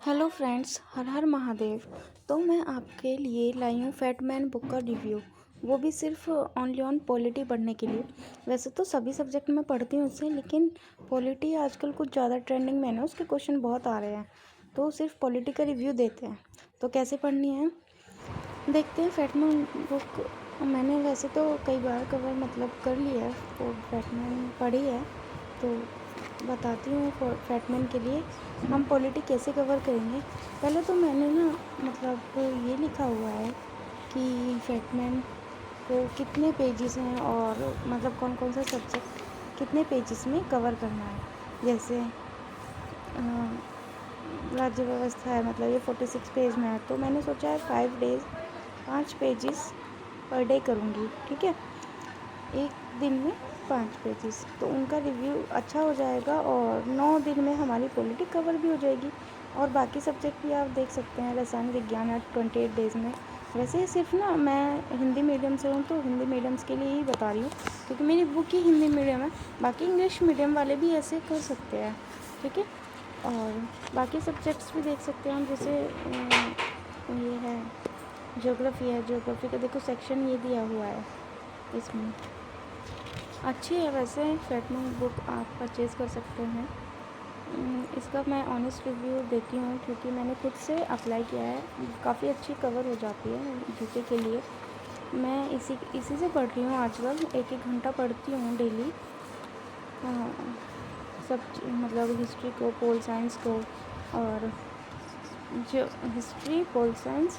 Hello friends, हर हर महादेव। तो मैं आपके लिए लाई हूँ फैटमैन बुक का रिव्यू। वो भी सिर्फ ओनली ऑन पॉलिटी पढ़ने के लिए। वैसे तो सभी सब्जेक्ट में पढ़ती हूँ उससे, लेकिन पॉलिटी आजकल कुछ ज़्यादा ट्रेंडिंग में है ना, उसके क्वेश्चन बहुत आ रहे हैं, तो सिर्फ पॉलिटी का रिव्यू देते हैं। तो कैसे पढ़नी है देखते हैं। फैटमैन बुक मैंने वैसे तो कई बार कवर कर लिया है, वो फैटमैन पढ़ी है, तो बताती हूँ। फैटमैन के लिए हम पॉलिटी कैसे कवर करेंगे। पहले तो मैंने ना ये लिखा हुआ है कि फैटमैन को कितने पेजेस हैं और कौन कौन सा सब्जेक्ट कितने पेजेस में कवर करना है। जैसे राज्य व्यवस्था है, ये 46 पेज में है, तो मैंने सोचा है 5 डेज़ 5 पेजेस पर डे करूँगी। ठीक है, एक दिन में 5 पेजेस, तो उनका रिव्यू अच्छा हो जाएगा और 9 दिन में हमारी पॉलिटी कवर भी हो जाएगी। और बाकी सब्जेक्ट भी आप देख सकते हैं। रसायन विज्ञान है 28 डेज़ में। वैसे सिर्फ ना मैं हिंदी मीडियम से हूँ, तो हिंदी मीडियम्स के लिए ही बता रही हूँ, क्योंकि मेरी बुक ही हिंदी मीडियम है। बाकी इंग्लिश मीडियम वाले भी ऐसे कर सकते हैं। ठीक है, और बाकी सब्जेक्ट्स भी देख सकते हैं हम, जैसे ये है ज्योग्राफी है। ज्योग्राफी का देखो सेक्शन ये दिया हुआ है इसमें। अच्छी है वैसे, फैटमैन बुक आप परचेज़ कर सकते हैं। इसका मैं ऑनेस्ट रिव्यू देती हूँ, क्योंकि मैंने खुद से अप्लाई किया है। काफ़ी अच्छी कवर हो जाती है जीके के लिए। मैं इसी से पढ़ रही हूँ आजकल। 1-1 घंटा पढ़ती हूँ डेली। सब हिस्ट्री को, पोल साइंस को, और जो हिस्ट्री, पोल साइंस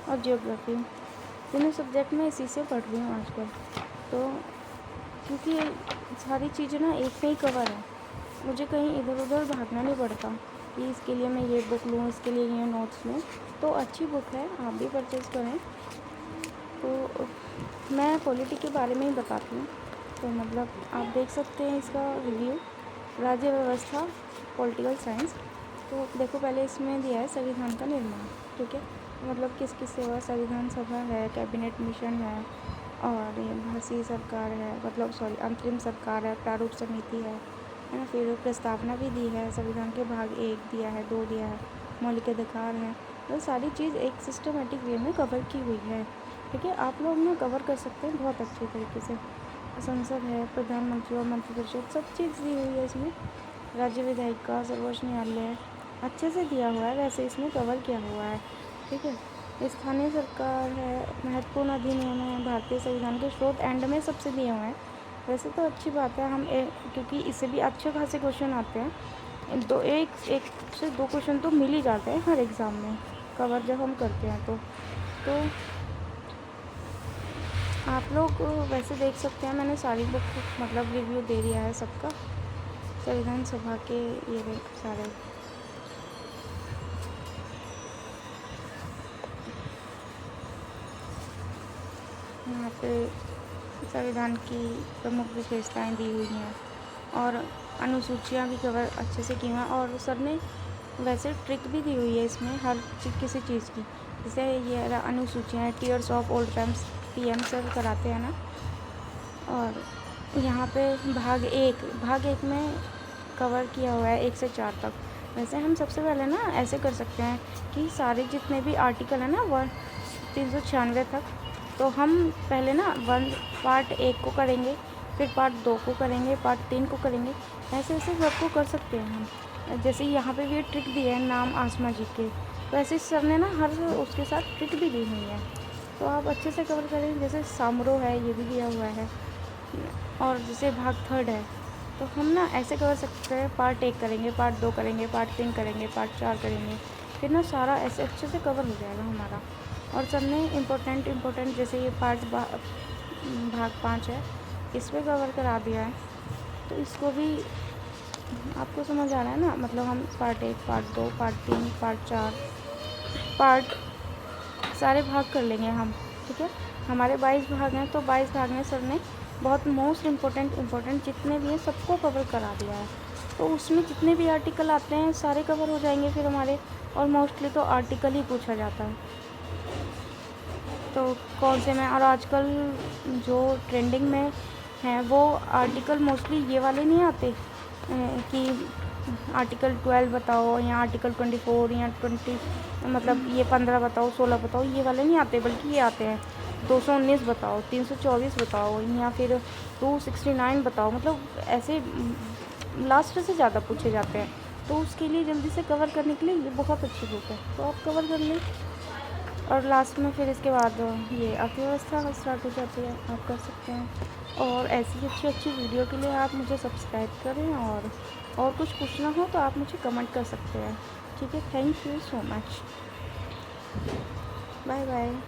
और जियोग्राफी, तीनों सब्जेक्ट में इसी से पढ़ रही हूँ आजकल। तो क्योंकि सारी चीज़ें ना एक में ही कवर है, मुझे कहीं इधर उधर भागना नहीं पड़ता कि इसके लिए मैं ये बुक लूँ, इसके लिए ये नोट्स लूँ। तो अच्छी बुक है, आप भी परचेज़ करें। तो मैं पॉलिटी के बारे में ही बताती हूँ। तो आप देख सकते हैं इसका रिव्यू। राज्य व्यवस्था, पॉलिटिकल साइंस। तो देखो, पहले इसमें दिया है संविधान का निर्माण। ठीक है, किस किस सेवा, संविधान सभा है, कैबिनेट मिशन है, और ये भारतीय सरकार है, अंतरिम सरकार है, प्रारूप समिति है ना। फिर प्रस्तावना भी दी है, संविधान के भाग 1 दिया है, 2 दिया है, मौलिक अधिकार है। तो सारी चीज़ एक सिस्टमेटिक वे में कवर की हुई है। ठीक है, आप लोग ना कवर कर सकते हैं बहुत अच्छे तरीके से। संसद है, प्रधानमंत्री और मंत्रिपरिषद, सब चीज़ दी हुई है इसमें। राज्य विधायिका, सर्वोच्च न्यायालय अच्छे से दिया हुआ है, वैसे इसमें कवर किया हुआ है। ठीक है, स्थानीय सरकार है, महत्वपूर्ण अधिनियम है, भारतीय संविधान के स्रोत एंड में सबसे दिए हुए हैं। वैसे तो अच्छी बात है, क्योंकि इससे भी अच्छे खासे क्वेश्चन आते हैं। एक से 2 क्वेश्चन तो मिल ही जाते हैं हर एग्ज़ाम में, कवर जब हम करते हैं तो आप लोग वैसे देख सकते हैं। मैंने सारी बुक रिव्यू दे दिया है सबका, संविधान सभा के ये सारे। यहाँ पे संविधान की प्रमुख विशेषताएं दी हुई हैं, और अनुसूचियाँ भी कवर अच्छे से की हैं। और सर ने वैसे ट्रिक भी दी हुई है इसमें किसी चीज़ की। जैसे ये अनुसूचियाँ, tears of old times, PM sir कराते हैं ना। और यहाँ पे भाग एक में कवर किया हुआ है 1 से 4 तक। वैसे हम सबसे पहले ना ऐसे कर सकते हैं कि सारे जितने भी आर्टिकल है ना 396 तक, तो हम पहले ना पार्ट 1 को करेंगे, फिर पार्ट 2 को करेंगे, पार्ट 3 को करेंगे। ऐसे सबको कर सकते हैं हम। जैसे यहाँ पे भी ये ट्रिक दी है, नाम आसमा जी के, तो ऐसे सर ने ना हर उसके साथ ट्रिक भी दी हुई है, तो आप अच्छे से कवर करें। जैसे सामरो है, ये भी दिया हुआ है। और जैसे भाग 3 है, तो हम ना ऐसे कर सकते हैं, पार्ट 1 करेंगे, पार्ट 2 करेंगे, पार्ट 3 करेंगे, पार्ट 4 करेंगे, फिर ना सारा ऐसे अच्छे से कवर हो जाएगा हमारा। और सबने इम्पोर्टेंट जैसे ये भाग 5 है, इस पर कवर करा दिया है। तो इसको भी आपको समझ आ रहा है ना। हम part 1, part 2, part 3, part 4 part सारे भाग कर लेंगे हम। ठीक है, हमारे 22 भाग हैं, तो 22 भाग में सर ने बहुत मोस्ट इम्पोर्टेंट जितने भी हैं सबको कवर करा दिया है। तो उसमें जितने भी आर्टिकल आते हैं सारे कवर हो जाएंगे फिर हमारे। और मोस्टली तो आर्टिकल ही पूछा जाता है, तो कौन से में। और आजकल जो ट्रेंडिंग में हैं वो आर्टिकल मोस्टली ये वाले नहीं आते कि आर्टिकल 12 बताओ या आर्टिकल 24 या 20, मतलब ये 15 बताओ, 16 बताओ, ये वाले नहीं आते, बल्कि ये आते हैं 219 बताओ, 324 बताओ, या फिर 269 बताओ। मतलब ऐसे लास्ट से ज़्यादा पूछे जाते हैं, तो उसके लिए जल्दी से कवर करने के लिए ये बहुत अच्छी बुक है, तो आप कवर कर लें। और लास्ट में फिर इसके बाद ये अर्थव्यवस्था स्टार्ट हो जाती है, आप कर सकते हैं। और ऐसी अच्छी अच्छी वीडियो के लिए आप मुझे सब्सक्राइब करें, और कुछ पूछना हो तो आप मुझे कमेंट कर सकते हैं। ठीक है, thank you so much, bye bye.